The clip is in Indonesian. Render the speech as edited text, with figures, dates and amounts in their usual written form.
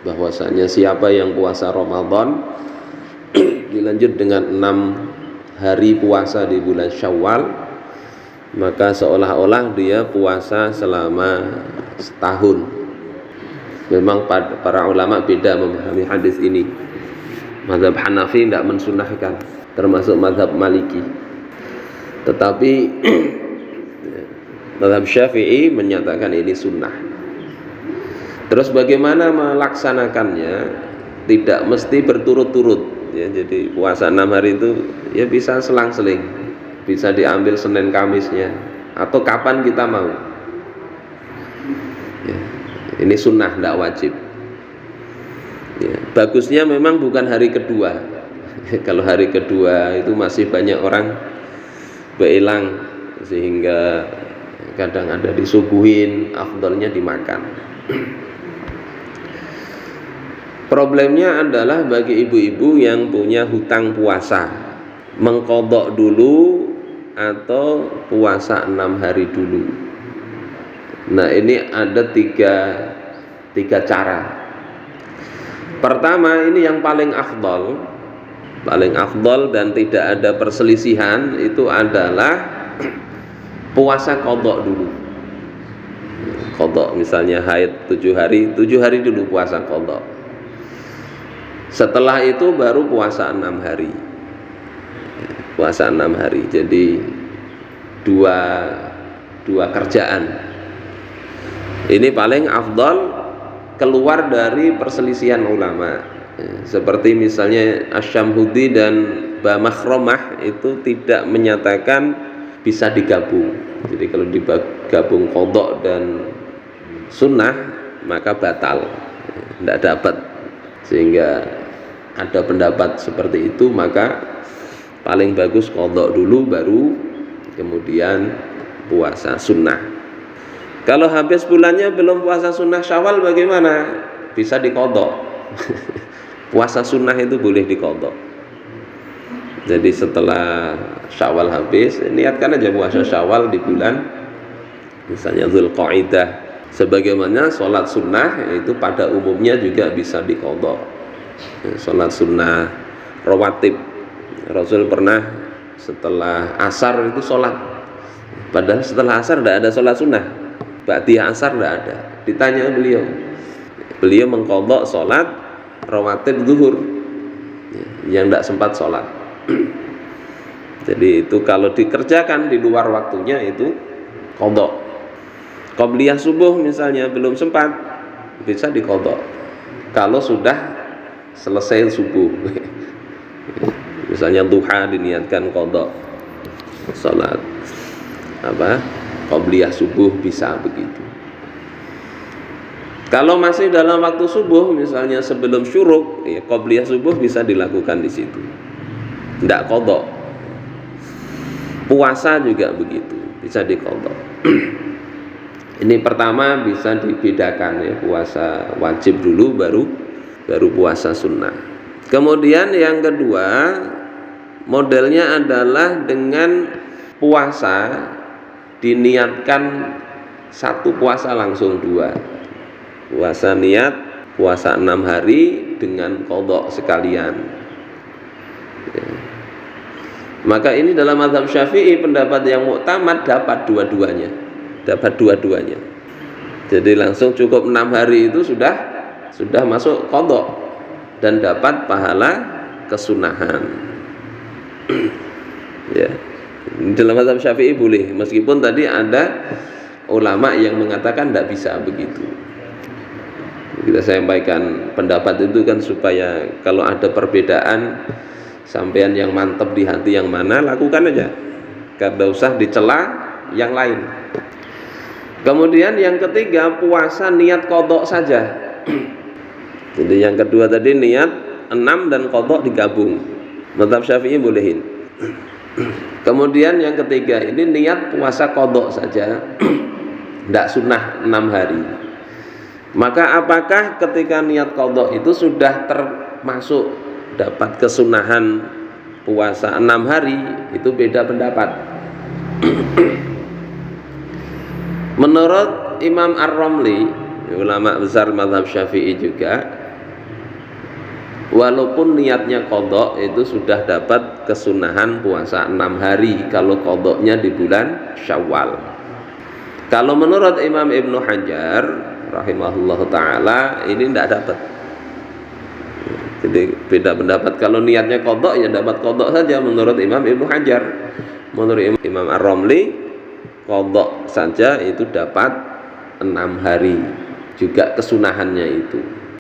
bahwasanya siapa yang puasa Ramadan dilanjut dengan 6 hari puasa di bulan Syawal, maka seolah-olah dia puasa selama setahun. Memang para ulama beda memahami hadis ini. Mazhab Hanafi tidak mensunahkan, termasuk mazhab Maliki. Tetapi mazhab Syafi'i menyatakan ini sunnah. Terus bagaimana melaksanakannya? Tidak mesti berturut-turut ya. Jadi puasa 6 hari itu ya bisa selang-seling, bisa diambil Senin Kamisnya atau kapan kita mau ya. Ini sunnah, tidak wajib ya. Bagusnya memang bukan hari kedua. Kalau hari kedua itu masih banyak orang beelang sehingga kadang ada disuguhin, afdalnya dimakan. Problemnya adalah bagi ibu-ibu yang punya hutang puasa, mengqadha dulu atau puasa 6 hari dulu. Nah, ini ada tiga cara. Pertama, ini yang paling afdal dan tidak ada perselisihan, itu adalah puasa qadha dulu. Qadha misalnya haid 7 hari dulu puasa qadha. Setelah itu baru puasa 6 hari. Puasa 6 hari. Jadi dua kerjaan. Ini paling afdal, keluar dari perselisihan ulama. Seperti misalnya Asy-Syamhudi dan Bamakhramah itu tidak menyatakan bisa digabung. Jadi kalau digabung qadha dan sunnah maka batal, tidak dapat. Sehingga ada pendapat seperti itu, maka paling bagus qadha dulu baru kemudian puasa sunnah. Kalau habis bulannya belum puasa sunnah Syawal bagaimana? Bisa diqadha. Puasa sunnah itu boleh diqadha. Jadi setelah Syawal habis, niatkan aja puasa Syawal di bulan misalnya Dzulqa'dah. Sebagaimana sholat sunnah itu pada umumnya juga bisa diqadha. Sholat sunnah rawatib, Rasul pernah setelah asar itu sholat, padahal setelah asar tidak ada sholat sunnah, ba'diyah asar tidak ada. Ditanya beliau mengqadha sholat rawatib zuhur yang tidak sempat sholat. Jadi itu kalau dikerjakan di luar waktunya itu qadha. Qabliyah subuh misalnya belum sempat, bisa diqadha kalau sudah selesai subuh. Misalnya duha diniatkan qadha salat qabliyah subuh, bisa begitu. Kalau masih dalam waktu subuh misalnya sebelum syuruk, ya qabliyah subuh bisa dilakukan di situ, tidak qadha. Puasa juga begitu, bisa diqadha. Ini pertama bisa dibedakan ya, puasa wajib dulu baru puasa sunnah. Kemudian yang kedua, modelnya adalah dengan puasa diniatkan satu puasa langsung 2. Puasa niat puasa 6 hari dengan qadha sekalian ya. Maka ini dalam mazhab Syafi'i pendapat yang muktamad dapat dua-duanya. Jadi langsung cukup 6 hari itu sudah masuk qadha dan dapat pahala kesunahan. Ya. Dalam mazhab Syafi'i boleh, meskipun tadi ada ulama yang mengatakan tidak bisa begitu. Kita sampaikan pendapat itu kan supaya kalau ada perbedaan, sampean yang mantap di hati yang mana, lakukan aja. Kada usah dicela yang lain. Kemudian yang ketiga, puasa niat qadha saja. Jadi yang kedua tadi niat 6 dan qadha digabung. Mazhab Syafi'i bolehin. Kemudian yang ketiga ini niat puasa qadha saja. Tidak sunnah 6 hari. Maka apakah ketika niat qadha itu sudah termasuk dapat kesunahan puasa 6 hari? Itu beda pendapat. Menurut Imam Ar-Ramli, ulama besar mazhab Syafi'i juga, walaupun niatnya qadha itu sudah dapat kesunahan puasa 6 hari kalau qadhanya di bulan Syawal. Kalau menurut Imam Ibnu Hajar rahimahullah taala ini tidak dapat. Jadi beda pendapat. Kalau niatnya qadha ya dapat qadha saja menurut Imam Ibnu Hajar. Menurut Imam Ar-Ramli qadha saja itu dapat 6 hari juga kesunahannya itu.